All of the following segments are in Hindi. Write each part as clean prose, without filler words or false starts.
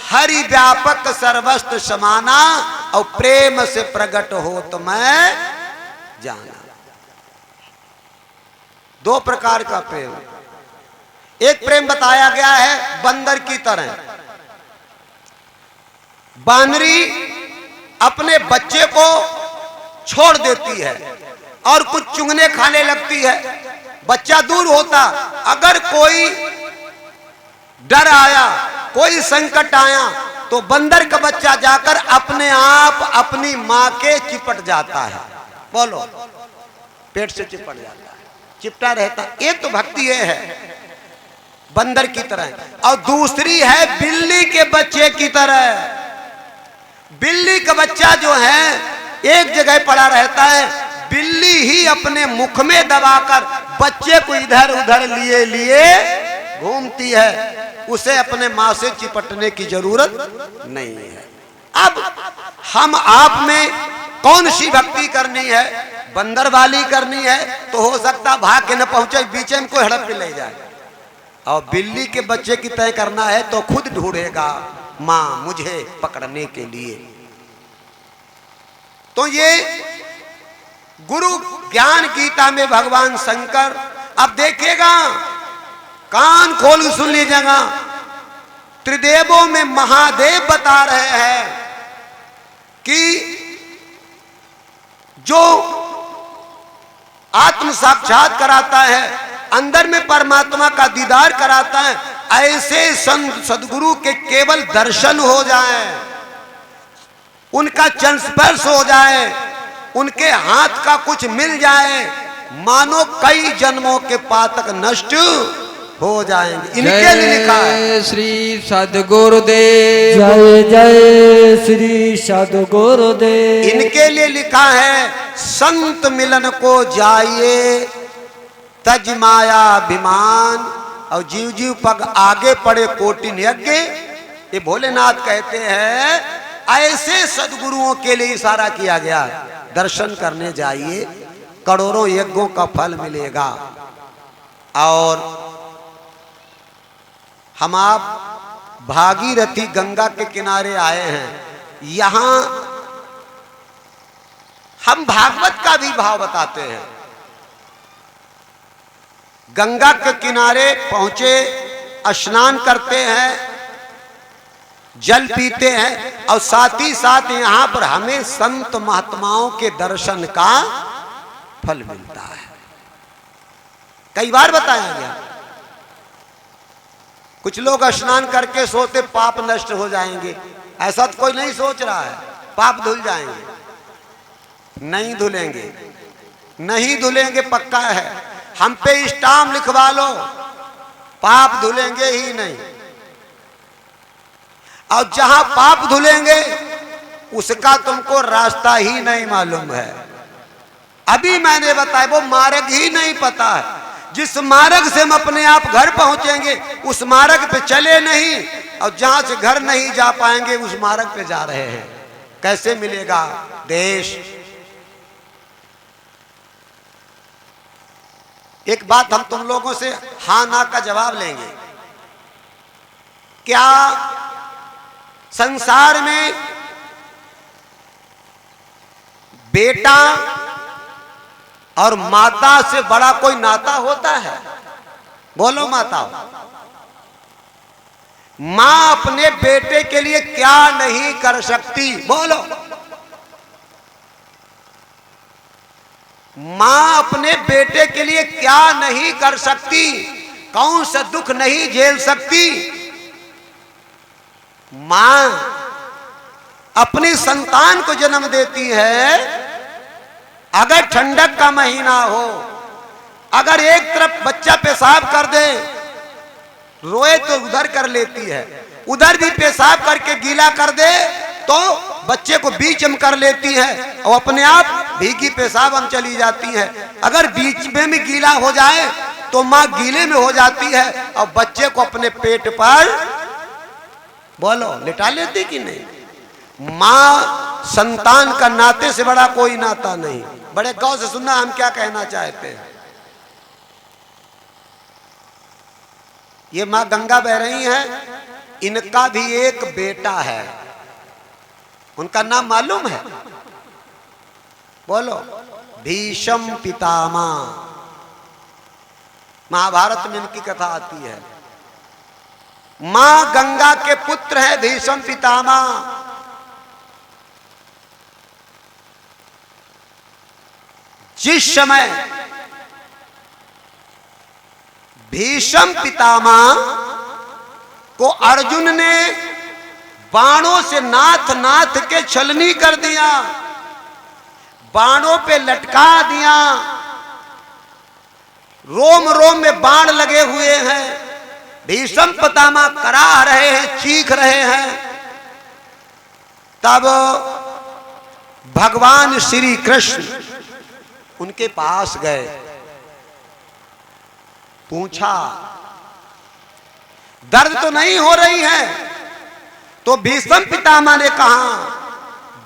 हरि व्यापक सर्वस्त्र समाना और प्रेम से प्रकट हो तो मैं जाना। दो प्रकार का प्रेम। एक प्रेम बताया गया है बंदर की तरह। बानरी अपने बच्चे को छोड़ देती है और कुछ चुगने खाने लगती है। बच्चा दूर होता, अगर कोई डर आया, कोई संकट आया, तो बंदर का बच्चा जाकर अपने आप अपनी मां के चिपट जाता है। बोलो, पेट से चिपट जाता है, चिपटा रहता। एक तो भक्ति ये है बंदर की तरह, और दूसरी है बिल्ली के बच्चे की तरह। बिल्ली का बच्चा जो है एक जगह पड़ा रहता है, बिल्ली ही अपने मुख में दबाकर बच्चे को इधर उधर लिए लिए घूमती है। उसे अपने मां से चिपटने की जरूरत नहीं है। अब हम आप में कौन सी भक्ति करनी है? बंदर वाली करनी है तो हो सकता भाग के न पहुंचे, बीच में कोई हड़प के ले जाए। और बिल्ली के बच्चे की तय करना है तो खुद ढूंढेगा मां मुझे पकड़ने के लिए। तो ये गुरु ज्ञान गीता में भगवान शंकर, अब देखिएगा, कान खोल सुन लीजिएगा, त्रिदेवों में महादेव बता रहे हैं कि जो आत्म साक्षात कराता है, अंदर में परमात्मा का दीदार कराता है, ऐसे संत सदगुरु के केवल दर्शन हो जाए, उनका चरण स्पर्श हो जाए, उनके हाथ का कुछ मिल जाए, मानो कई जन्मों के पातक नष्ट हो जाएंगे। इनके लिए लिखा है श्री सद्गुरुदेव, जय जय श्री सद्गुरुदेव। इनके लिए लिखा है संत मिलन को जाइए तज माया अभिमान, और जीव जीव पग आगे पड़े कोटि यज्ञ। ये भोलेनाथ कहते हैं ऐसे सदगुरुओं के लिए इशारा किया गया, दर्शन करने जाइए, करोड़ों यज्ञों का फल मिलेगा। और हम आप भागीरथी गंगा के किनारे आए हैं, यहां हम भागवत का भी भाव बताते हैं। गंगा के किनारे पहुंचे, स्नान करते हैं, जल पीते हैं, और साथ ही साथ यहां पर हमें संत महात्माओं के दर्शन का फल मिलता है। कई बार बताया गया, कुछ लोग स्नान करके सोते पाप नष्ट हो जाएंगे, ऐसा तो कोई नहीं सोच रहा है। पाप धुल जाएंगे, नहीं धुलेंगे, नहीं धुलेंगे, पक्का है। हम पे स्टाम्प लिखवा लो, पाप धुलेंगे ही नहीं। और जहां पाप धुलेंगे उसका तुमको रास्ता ही नहीं मालूम है। अभी मैंने बताया वो मार्ग ही नहीं पता है। जिस मार्ग से हम अपने आप घर पहुंचेंगे उस मार्ग पे चले नहीं, और जहां से घर नहीं जा पाएंगे उस मार्ग पे जा रहे हैं। कैसे मिलेगा देश? एक बात हम तुम लोगों से हाँ ना का जवाब लेंगे। क्या संसार में बेटा और माता से बड़ा कोई नाता होता है? बोलो माता। मां अपने बेटे के लिए क्या नहीं कर सकती? बोलो। मां अपने बेटे के लिए क्या नहीं कर सकती? कौन सा दुख नहीं झेल सकती? मां अपनी संतान को जन्म देती है। अगर ठंडक का महीना हो, अगर एक तरफ बच्चा पेशाब कर दे, रोए तो उधर कर लेती है, उधर भी पेशाब करके गीला कर दे तो बच्चे को बीच में कर लेती है, और अपने आप भीगी पेशाब हम चली जाती है। अगर बीच में भी गीला हो जाए तो माँ गीले में हो जाती है और बच्चे को अपने पेट पर बोलो लिटा लेती कि नहीं? माँ संतान का नाते से बड़ा कोई नाता नहीं। बड़े गौर से सुनना हम क्या कहना चाहते हैं। ये माँ गंगा बह रही है, इनका भी एक बेटा है। उनका नाम मालूम है? बोलो। भीष्म पितामह। महाभारत में इनकी कथा आती है। मां गंगा के पुत्र है भीष्म पितामह। जिस समय भीष्म पितामह को अर्जुन ने बाणों से नाथ नाथ के छलनी कर दिया, बाणों पे लटका दिया, रोम रोम में बाण लगे हुए हैं, भीष्म पितामह कराह रहे हैं, चीख रहे हैं। तब भगवान श्री कृष्ण उनके पास गए, पूछा दर्द तो नहीं हो रही है? तो भीष्म पितामह ने कहा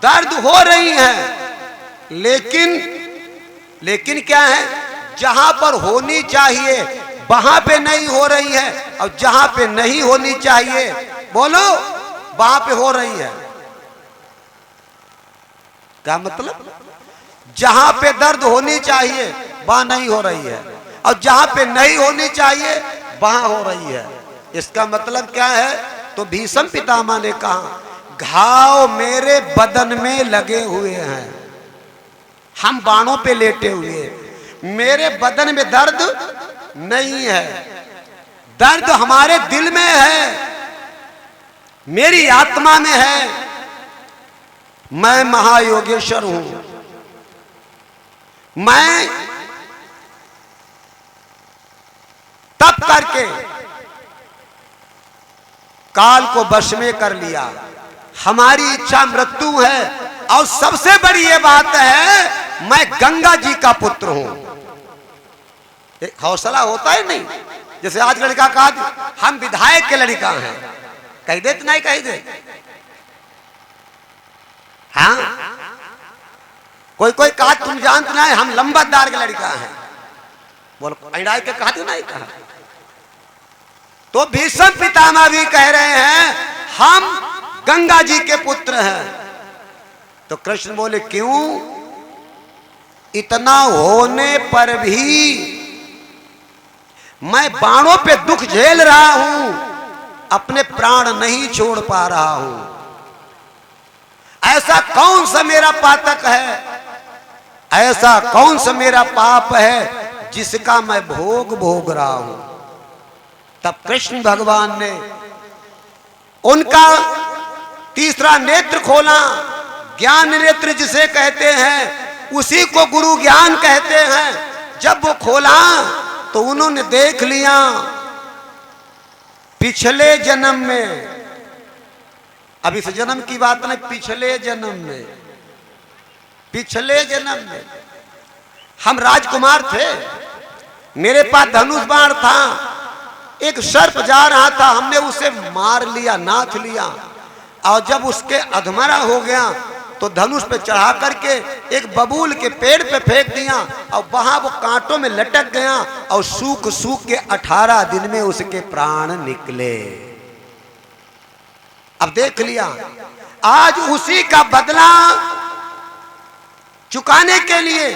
दर्द हो रही है, लेकिन क्या है, जहां पर होनी चाहिए वहां पे नहीं हो रही है, और जहां पे नहीं होनी चाहिए बोलो वहां पे हो रही है। क्या मतलब? जहां पे दर्द होनी चाहिए वहां नहीं हो रही है, और जहां पे नहीं होनी चाहिए वहां हो रही है। इसका मतलब क्या है? तो भीष्म पितामह ने कहा घाव मेरे बदन में लगे हुए हैं, हम बाणों पे लेटे हुए, मेरे बदन में दर्द नहीं है, दर्द हमारे दिल में है, मेरी आत्मा में है। मैं महायोगेश्वर हूं, मैं तप करके काल को वश में कर लिया, हमारी इच्छा मृत्यु है, और सबसे बड़ी ये बात है मैं गंगा जी का पुत्र हूं। एक हौसला होता है नहीं, जैसे आज लड़का कहा हम विधायक के लड़का हैं, कह दे तो नहीं कह दे। हाँ, कोई कहा तुम जानते नहीं हम लंबरदार के लड़का हैं, बोल अड़ाई के कहा तो नहीं कहा। तो भीष्म पितामह भी कह रहे हैं हम गंगा जी के पुत्र हैं। तो कृष्ण बोले क्यों? इतना होने पर भी मैं बाणों पे दुख झेल रहा हूं, अपने प्राण नहीं छोड़ पा रहा हूं। ऐसा कौन सा मेरा पातक है, ऐसा कौन सा मेरा पाप है जिसका मैं भोग रहा हूं। तब कृष्ण भगवान ने उनका तीसरा नेत्र खोला, ज्ञान नेत्र जिसे कहते हैं, उसी को गुरु ज्ञान कहते हैं। जब वो खोला तो उन्होंने देख लिया पिछले जन्म में, अब इस जन्म की बात नहीं, पिछले जन्म में, पिछले जन्म में हम राजकुमार थे, मेरे पास धनुष बाण था, एक सर्प जा रहा था, हमने उसे मार लिया, नाथ लिया, और जब उसके अधमरा हो गया तो धनुष पे चढ़ा करके एक बबूल के पेड़ पे फेंक दिया, और वहां वो कांटों में लटक गया, और सूख सूख के 18 दिन में उसके प्राण निकले। अब देख लिया, आज उसी का बदला चुकाने के लिए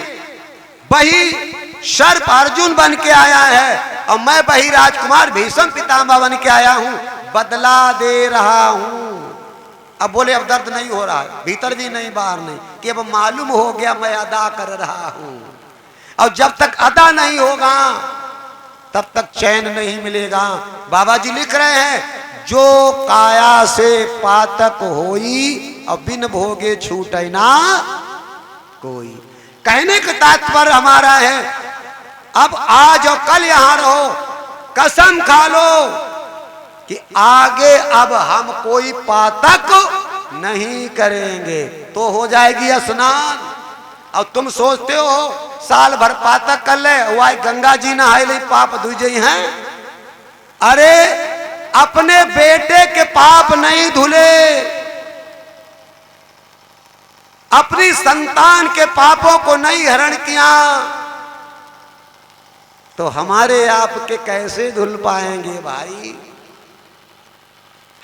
वही सर्प अर्जुन बन के आया है, और मैं वही राजकुमार भीष्म पितामह बन के आया हूं, बदला दे रहा हूं। अब बोले अब दर्द नहीं हो रहा है, भीतर भी नहीं बाहर नहीं, कि अब मालूम हो गया मैं अदा कर रहा हूं, और जब तक अदा नहीं होगा तब तक चैन नहीं मिलेगा। बाबा जी लिख रहे हैं जो काया से पातक होई, और बिन भोगे छूटे ना कोई। कहने का तात्पर्य हमारा है अब आज और कल यहां रहो, कसम खा लो कि आगे अब हम कोई पातक नहीं करेंगे, तो हो जाएगी स्नान। और तुम सोचते हो साल भर पातक कर ले, वही गंगा जी नहाए ले पाप धुई हैं। अरे अपने बेटे के पाप नहीं धुले, अपनी संतान के पापों को नहीं हरण किया, तो हमारे आपके कैसे धुल पाएंगे भाई।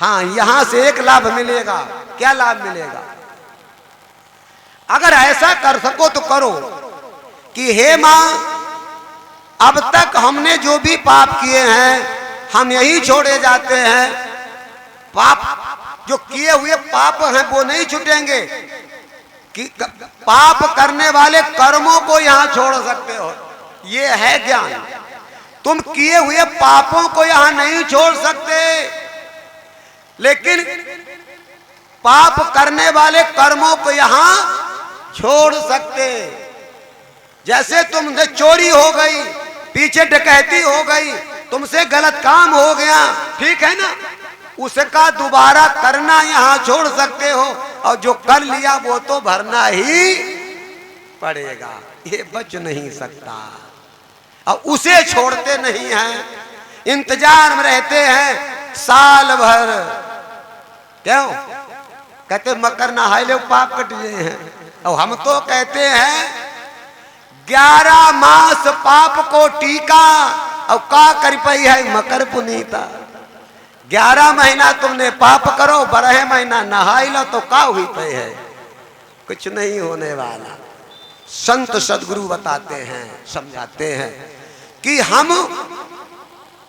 हाँ, यहां से एक लाभ मिलेगा। क्या लाभ मिलेगा? अगर ऐसा कर सको तो करो कि हे मां, अब तक हमने जो भी पाप किए हैं हम यही छोड़े जाते हैं। पाप जो किए हुए पाप हैं वो नहीं छूटेंगे। कि पाप करने वाले कर्मों को यहां छोड़ सकते हो, ये है ज्ञान। तुम किए हुए पापों को यहां नहीं छोड़ सकते, लेकिन पाप करने वाले कर्मों को यहां छोड़ सकते। जैसे तुमसे चोरी हो गई, पीछे डकैती हो गई, तुमसे गलत काम हो गया, ठीक है ना, उसका दोबारा करना यहां छोड़ सकते हो, और जो कर लिया वो तो भरना ही पड़ेगा, ये बच नहीं सकता। और उसे छोड़ते नहीं हैं, इंतजार में रहते हैं साल भर। क्यों? कहते मकर नहाए लो पाप कट गए हैं। और हम तो कहते हैं 11 मास पाप को टीका, और का कर पाई है मकर पुनीता। 11 महीना तुमने पाप करो, 12 महीना नहाई लो, तो का हुई पे है? कुछ नहीं होने वाला। संत सदगुरु बताते हैं, समझाते हैं कि हम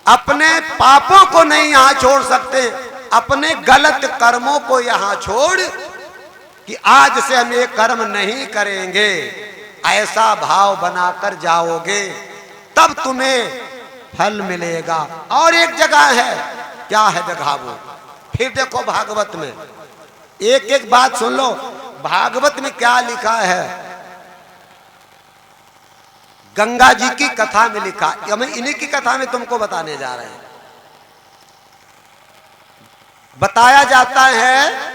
अपने पापों को नहीं यहां छोड़ सकते, अपने गलत कर्मों को यहां छोड़ कि आज से हम ये कर्म नहीं करेंगे, ऐसा भाव बनाकर जाओगे तब तुम्हें फल मिलेगा। और एक जगह है, क्या है जगह वो? फिर देखो भागवत में, एक एक बात सुन लो, भागवत में क्या लिखा है। गंगा जी की कथा में लिखा, हम इन्हीं की कथा में तुमको बताने जा रहे हैं। बताया जाता है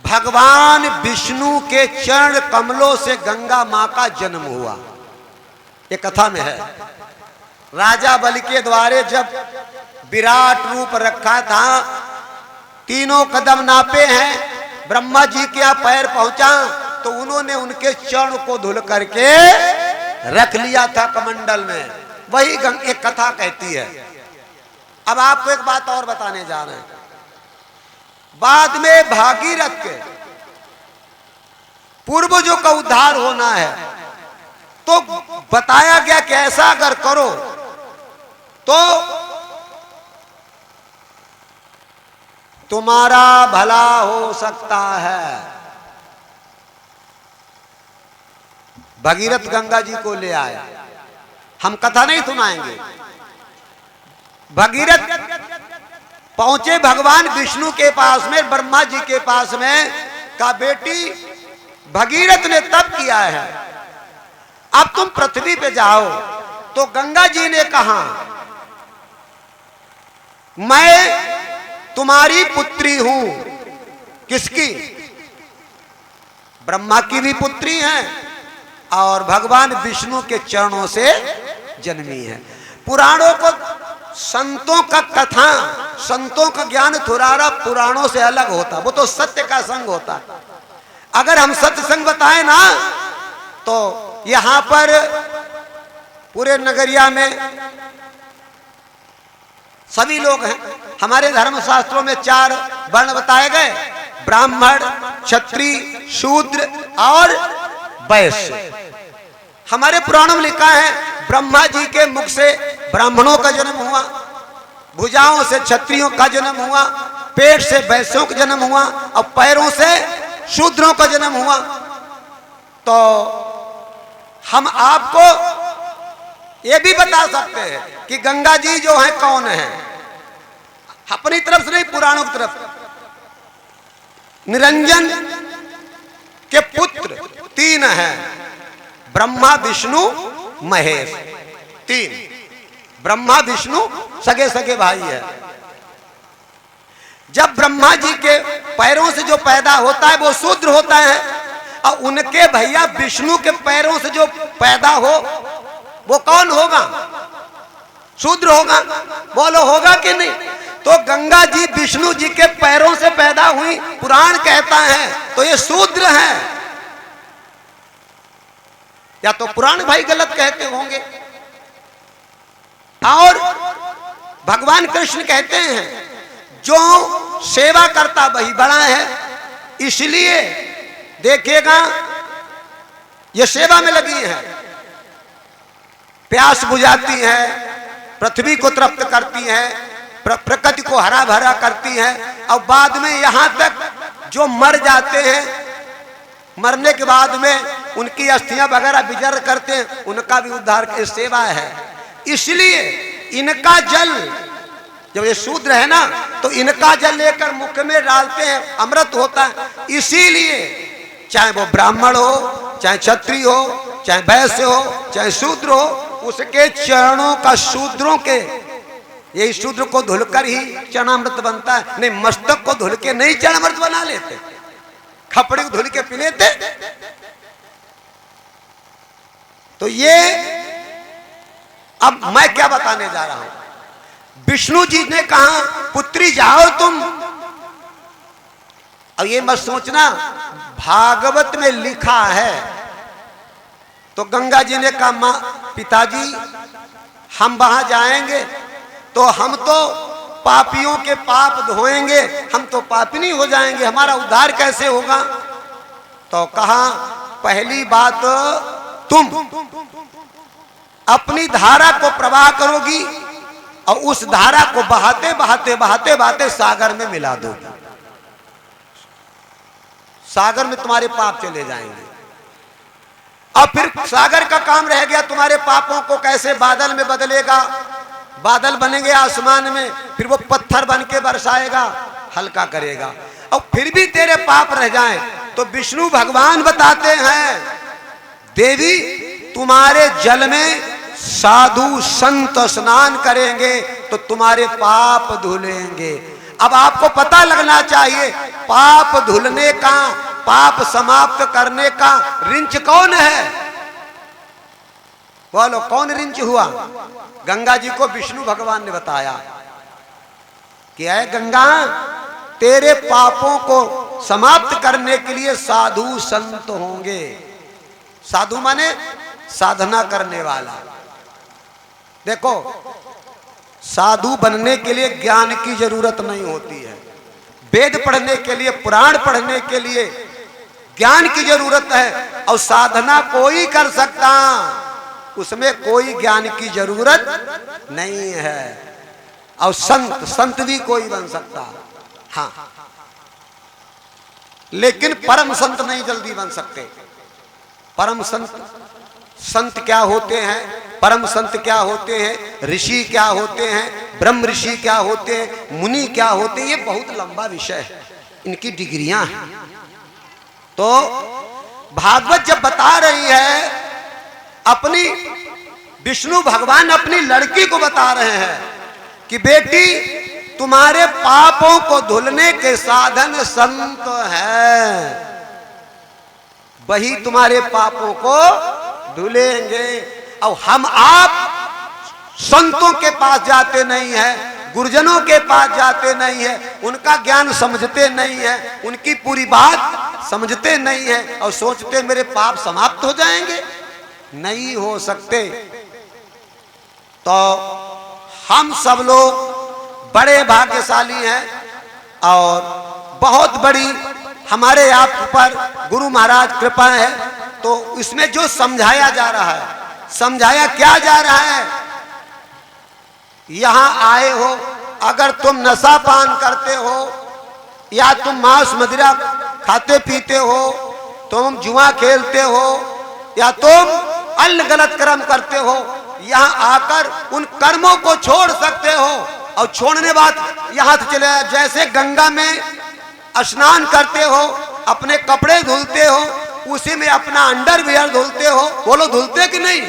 भगवान विष्णु के चरण कमलों से गंगा मां का जन्म हुआ, ये कथा में है। राजा बलि के द्वारे जब विराट रूप रखा था, 3 कदम नापे हैं, ब्रह्मा जी के यहाँ पैर पहुंचा तो उन्होंने उनके चरण को धुल करके रख लिया था कमंडल में, वही एक कथा कहती है। अब आपको एक बात और बताने जा रहे हैं। बाद में भागीरथ के पूर्वजों का उद्धार होना है, तो बताया गया कि ऐसा अगर करो तो तुम्हारा भला हो सकता है। भगीरथ गंगा जी को ले आया, हम कथा नहीं सुनाएंगे। भगीरथ पहुंचे भगवान विष्णु के पास में, ब्रह्मा जी के पास में, का बेटी भगीरथ ने तप किया है, अब तुम पृथ्वी पे जाओ। तो गंगा जी ने कहा मैं तुम्हारी पुत्री हूं। किसकी? ब्रह्मा की भी पुत्री हैं और भगवान विष्णु के चरणों से जन्मी है। पुराणों को, संतों का कथा, संतों का ज्ञान थोड़ा पुराणों से अलग होता, वो तो सत्य का संग होता। अगर हम सत्य संग बताएं ना, तो यहां पर पूरे नगरिया में सभी लोग हैं। हमारे धर्म शास्त्रों में 4 वर्ण बताए गए, ब्राह्मण, क्षत्रिय, शूद्र और वैश्य। हमारे पुराणों में लिखा है ब्रह्मा जी के मुख से ब्राह्मणों का जन्म हुआ, भुजाओं से क्षत्रियों का जन्म हुआ, पेट से वैश्यों का जन्म हुआ और पैरों से शूद्रों का जन्म हुआ। तो हम आपको ये भी बता सकते हैं कि गंगा जी जो है कौन है, अपनी तरफ से नहीं, पुराणों की तरफ। निरंजन के पुत्र 3 हैं, ब्रह्मा विष्णु महेश, 3। ब्रह्मा विष्णु सगे सगे भाई है। जब ब्रह्मा जी के पैरों से जो पैदा होता है वो शूद्र होता है, और उनके भैया विष्णु के पैरों से जो पैदा हो वो कौन होगा? शूद्र होगा। बोलो होगा कि नहीं? तो गंगा जी विष्णु जी के पैरों से पैदा हुई, पुराण कहता है, तो ये शूद्र है। या तो पुराण भाई गलत कहते होंगे। और भगवान कृष्ण कहते हैं जो सेवा करता वही बड़ा है। इसलिए देखिएगा ये सेवा में लगी है, प्यास बुझाती है, पृथ्वी को तृप्त करती है, प्रकृति को हरा भरा करती है, और बाद में यहां तक जो मर जाते हैं, मरने के बाद में उनकी अस्थियां वगैरह विजर करते हैं, उनका भी उद्धार की सेवा है। इसलिए इनका जल, जब ये शूद्र है ना, तो इनका जल लेकर मुख में डालते हैं, अमृत होता है। इसीलिए चाहे वो ब्राह्मण हो, चाहे क्षत्रिय हो, चाहे वैश्य हो, चाहे शूद्र हो, उसके चरणों का, शूद्रों के, यही शूद्र को धुलकर ही चरणामृत बनता है। नहीं, मस्तक को धुल के नहीं चरणामृत बना लेते, खपड़ी को धुल के पी लेते। तो ये अब मैं क्या बताने जा रहा हूं। विष्णु जी ने कहा पुत्री जाओ तुम। अब ये मत सोचना भागवत में लिखा है, तो गंगा जी ने कहा मां पिताजी हम वहां जाएंगे तो हम तो पापियों के पाप धोएंगे, हम तो पापिनी हो जाएंगे, हमारा उद्धार कैसे होगा। तो कहा पहली बात तुम अपनी धारा को प्रवाह करोगी और उस धारा को बहाते बहाते बहाते बहाते सागर में मिला दोगी। सागर में तुम्हारे पाप चले जाएंगे। अब फिर सागर का काम रह गया, तुम्हारे पापों को कैसे बादल में बदलेगा, बादल बनेंगे आसमान में, फिर वो पत्थर बन के बरसाएगा, हल्का करेगा। और फिर भी तेरे पाप रह जाएं तो विष्णु भगवान बताते हैं देवी तुम्हारे जल में साधु संत स्नान करेंगे तो तुम्हारे पाप धुलेंगे। अब आपको पता लगना चाहिए पाप धुलने का, पाप समाप्त करने का रिंच कौन है? बोलो कौन रिंच हुआ? गंगा जी को विष्णु भगवान ने बताया कि है गंगा तेरे पापों को समाप्त करने के लिए साधु संत होंगे। साधु माने साधना करने वाला। देखो साधु बनने के लिए ज्ञान की जरूरत नहीं होती है, वेद पढ़ने के लिए, पुराण पढ़ने के लिए ज्ञान की जरूरत है। और साधना कोई कर सकता, उसमें कोई ज्ञान की जरूरत नहीं है। और संत भी कोई बन सकता, हाँ, लेकिन परम संत नहीं जल्दी बन सकते। परम संत क्या होते हैं, परम संत क्या होते हैं, ऋषि क्या होते हैं, ब्रह्म ऋषि क्या होते हैं, मुनि क्या होते हैं, ये बहुत लंबा विषय है, इनकी डिग्रियां हैं। तो भागवत जब बता रही है, अपनी विष्णु भगवान अपनी लड़की को बता रहे हैं कि बेटी तुम्हारे पापों को धुलने के साधन संत हैं, वही तुम्हारे पापों को धुलेंगे। और हम आप संतों के पास जाते नहीं हैं, गुरुजनों के पास जाते नहीं हैं, उनका ज्ञान समझते नहीं हैं, उनकी पूरी बात समझते नहीं हैं और सोचते मेरे पाप समाप्त हो जाएंगे। नहीं हो सकते। तो हम सब लोग बड़े भाग्यशाली हैं और बहुत बड़ी हमारे आप पर गुरु महाराज कृपा है। तो इसमें जो समझाया जा रहा है, समझाया क्या जा रहा है, यहां आए हो, अगर तुम नशा पान करते हो या तुम मांस मदिरा खाते पीते हो, तुम जुआ खेलते हो या तुम अन्य गलत कर्म करते हो, यहां आकर उन कर्मों को छोड़ सकते हो। और छोड़ने बाद यहां से चले, जैसे गंगा में स्नान करते हो, अपने कपड़े धुलते हो, उसी में अपना अंडरवियर धुलते हो, बोलो धुलते कि नहीं,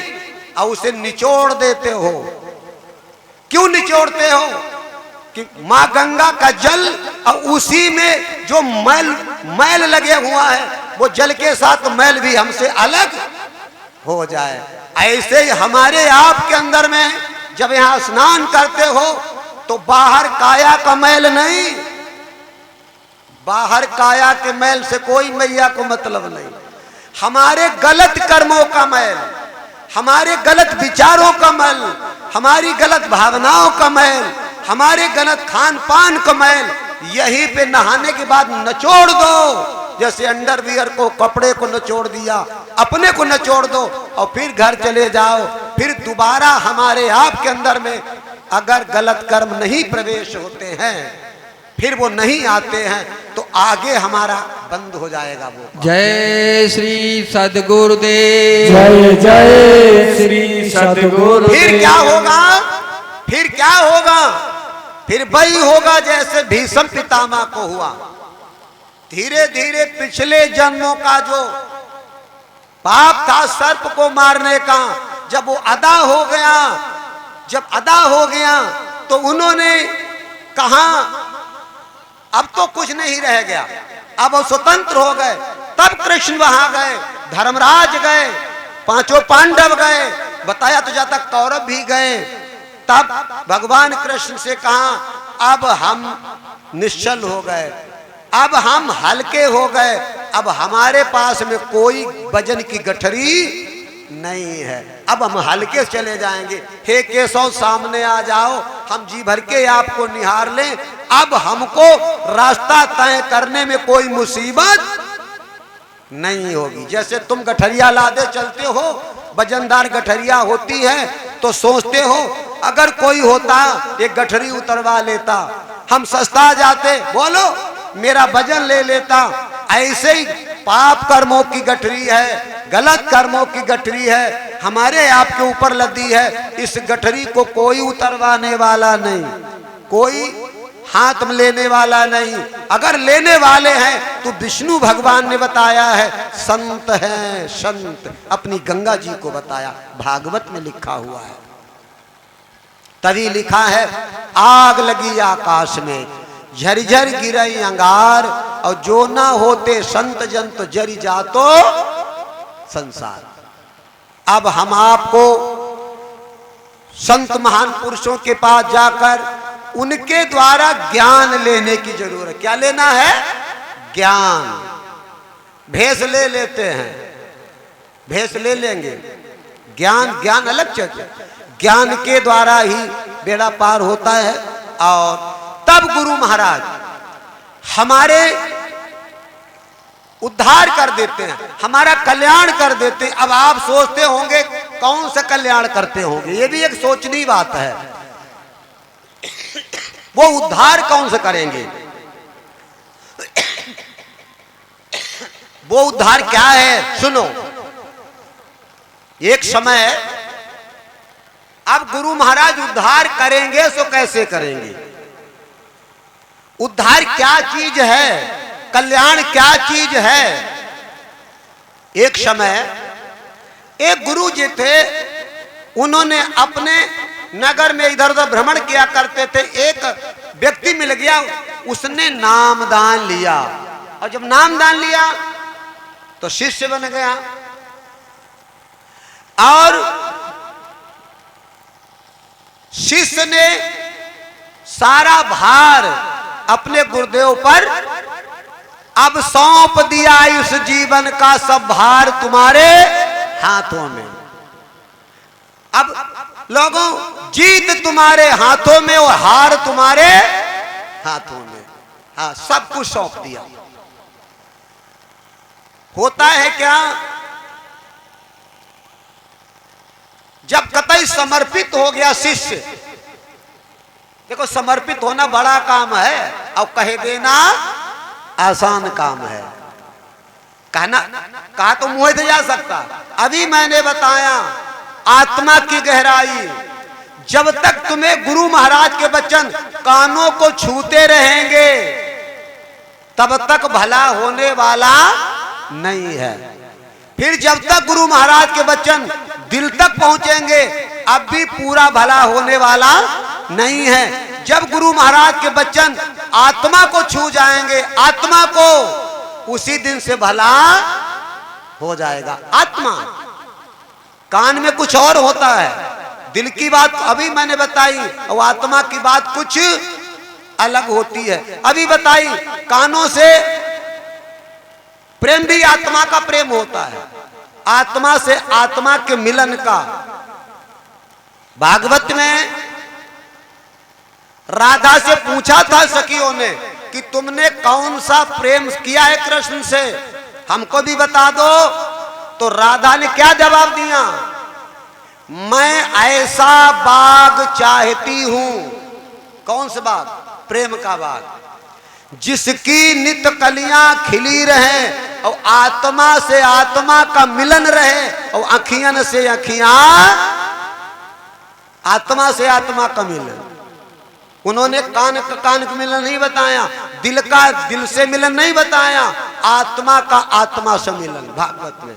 और उसे निचोड़ देते हो। क्यों निचोड़ते हो? कि मां गंगा का जल और उसी में जो मैल लगे हुआ है, वो जल के साथ मैल भी हमसे अलग हो जाए। ऐसे ही हमारे आप के अंदर में जब यहां स्नान करते हो तो बाहर काया का मैल नहीं, बाहर काया के मैल से कोई मैया को मतलब नहीं, हमारे गलत कर्मों का मैल, हमारे गलत विचारों का मैल, हमारी गलत भावनाओं का मैल, हमारे गलत खान पान का मैल यहीं पे नहाने के बाद निचोड़ दो। जैसे अंडरवियर को, कपड़े को निचोड़ दिया, अपने को निचोड़ दो और फिर घर चले जाओ। फिर दोबारा हमारे आप के अंदर में अगर गलत कर्म नहीं प्रवेश होते हैं, फिर वो नहीं आते हैं, तो आगे हमारा बंद हो जाएगा वो। जय श्री सद्गुरुदेव। जय जय श्री सद्गुरुदेव। फिर क्या होगा? फिर क्या होगा? फिर वही होगा जैसे भीष्म पितामह को हुआ। धीरे धीरे पिछले जन्मों का जो पाप था सर्प को मारने का, जब वो अदा हो गया, जब अदा हो गया तो उन्होंने कहा अब तो कुछ नहीं रह गया, अब वो स्वतंत्र हो गए। तब कृष्ण वहां गए, धर्मराज गए, पांचों पांडव गए, बताया तो जाता कौरव भी गए। तब भगवान कृष्ण से कहा अब हम निश्चल हो गए, अब हम हल्के हो गए, अब हमारे पास में कोई वजन की गठरी नहीं है, अब हम हल्के चले जाएंगे। हे केशव सामने आ जाओ, हम जी भर के आपको निहार लें, अब हमको रास्ता तय करने में कोई मुसीबत नहीं होगी। जैसे तुम गठरिया लादे चलते हो, वजनदार गठरिया होती है तो सोचते हो अगर कोई होता एक गठरी उतरवा लेता, हम सस्ता जाते, बोलो मेरा वजन ले लेता। ऐसे ही पाप कर्मों की गठरी है, गलत कर्मों की गठरी है, हमारे आपके ऊपर लदी है। इस गठरी को कोई उतरवाने वाला नहीं, कोई हाथ में लेने वाला नहीं। अगर लेने वाले हैं तो विष्णु भगवान ने बताया है, संत हैं संत, अपनी गंगा जी को बताया, भागवत में लिखा हुआ है। तभी लिखा है आग लगी आकाश में, झरझर गिरई अंगार, और जो ना होते संत जन तो जरी जातो संसार। अब हम आपको संत महान पुरुषों के पास जाकर उनके द्वारा ज्ञान लेने की जरूरत है। क्या लेना है? ज्ञान। भेष ले लेते हैं, भेष ले लेंगे, ज्ञान, ज्ञान अलग चीज है। ज्ञान के द्वारा ही बेड़ा पार होता है। और तब गुरु महाराज हमारे उद्धार कर देते हैं, हमारा कल्याण कर देते हैं। अब आप सोचते होंगे कौन सा कल्याण करते होंगे, ये भी एक सोचनी बात है। वो उद्धार कौन से करेंगे? वो उद्धार क्या है? सुनो, एक समय अब गुरु महाराज उद्धार करेंगे सो कैसे करेंगे? उद्धार क्या चीज है? कल्याण क्या चीज है? एक समय एक गुरु जी थे, उन्होंने अपने नगर में इधर उधर भ्रमण किया करते थे। एक व्यक्ति मिल गया, उसने नामदान लिया, और जब नामदान लिया तो शिष्य बन गया। और शिष्य ने सारा भार अपने गुरुदेव पर अब सौंप दिया, इस जीवन का सब भार तुम्हारे हाथों में। अब लोगों, जीत तुम्हारे हाथों में और हार तुम्हारे हाथों में। हाँ, सब कुछ सौंप दिया। होता है क्या, जब कतई समर्पित हो गया शिष्य, देखो समर्पित होना बड़ा काम है और कह देना आसान काम है। कहना कहा तो मुंह से जा सकता। अभी मैंने बताया आत्मा की गहराई, जब तक तुम्हें गुरु महाराज के वचन कानों को छूते रहेंगे तब तक भला होने वाला नहीं है। फिर जब तक गुरु महाराज के वचन दिल तक पहुंचेंगे अब भी पूरा भला होने वाला नहीं है। जब गुरु महाराज के वचन आत्मा को छू जाएंगे, आत्मा को, उसी दिन से भला हो जाएगा। आत्मा, कान में कुछ और होता है, दिल की बात अभी मैंने बताई, और आत्मा की बात कुछ अलग होती है। अभी बताई कानों से प्रेम भी आत्मा का प्रेम होता है, आत्मा से आत्मा के मिलन का। भागवत में राधा से पूछा था सखियों ने कि तुमने कौन सा प्रेम किया है कृष्ण से, हमको भी बता दो। तो राधा ने क्या जवाब दिया, मैं ऐसा बाग चाहती हूं। कौन सा बाग? प्रेम का बाग, जिसकी नित कलियां खिली रहे और आत्मा से आत्मा का मिलन रहे और अखियन से अखियां, आत्मा से आत्मा का मिलन। उन्होंने कान का कान का मिलन नहीं बताया, दिल का दिल से मिलन नहीं बताया, आत्मा का आत्मा से मिलन भागवत में।